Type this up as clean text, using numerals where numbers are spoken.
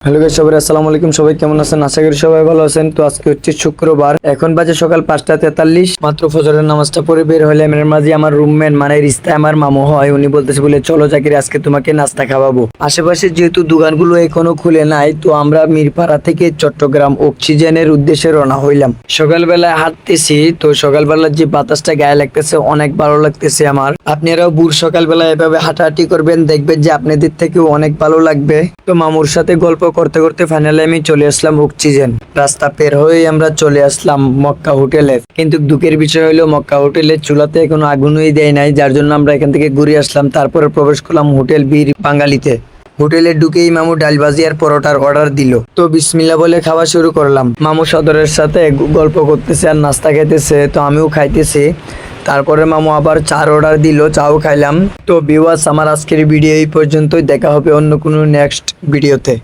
Hello guys, সবাই আসসালামু আলাইকুম। সবাই কেমন আছেন? আশা করি সবাই ভালো আছেন। তো আজকে হচ্ছে শুক্রবার, এখন বাজে সকাল 5:43। মাত্র ফজরের নামাজটা পড়ে বের হলাম। এর মাঝে আমার রুমমেট মানে রিস্তা আমার মামু হয়, উনি বলতেছে বলে চলো জাকির আজকে তোমাকে নাস্তা খাওয়াবো। আশেপাশে যেহেতু দোকানগুলো এখনো খুলে নাই, তো আমরা মিরপাড়া থেকে চট্টগ্রাম অক্সিজেনের উদ্দেশ্যে রওনা হইলাম। সকালবেলায় হাঁটতেছি, তো সকালবেলার যে বাতাসটা গায়ে লাগতেছে অনেক ভালো লাগতেছে আমার। আপনারাও ভোর সকালবেলা এভাবে হাঁটাহাঁটি করবেন, দেখবেন যে আপনাদের থেকেও অনেক ভালো লাগবে। তো মামুর সাথে গল্প করতে করতে ফাইনালি আমি চলে আসলাম অক্সিজেন। রাস্তা পের হয়ে আমরা চলে আসলাম মক্কা হোটেলে। কিন্তু দুঃখের বিষয় হলো মক্কা হোটেলের চুলাতে এখনো আগুনই দেয় নাই, যার জন্য আমরা এখান থেকে ঘুরে আসলাম। তারপরে প্রবেশ করলাম হোটেল বীর বাঙালিতে। হোটেলে ঢুকেই মামু ডাল ভাজি আর পরোটার অর্ডার দিল। তো বিসমিল্লাহ বলে খাওয়া শুরু করলাম। মামু সদরের সাথে গল্প করতেছে আর নাস্তা খাইতেছে, তো আমিও খাইতেছি। তারপরে মামু আবার চার অর্ডার দিল, চাও খাইলাম। তো ভিউয়ার্স, আমার আজকের ভিডিও এই পর্যন্তই। দেখা হবে অন্য কোনো নেক্সট ভিডিওতে।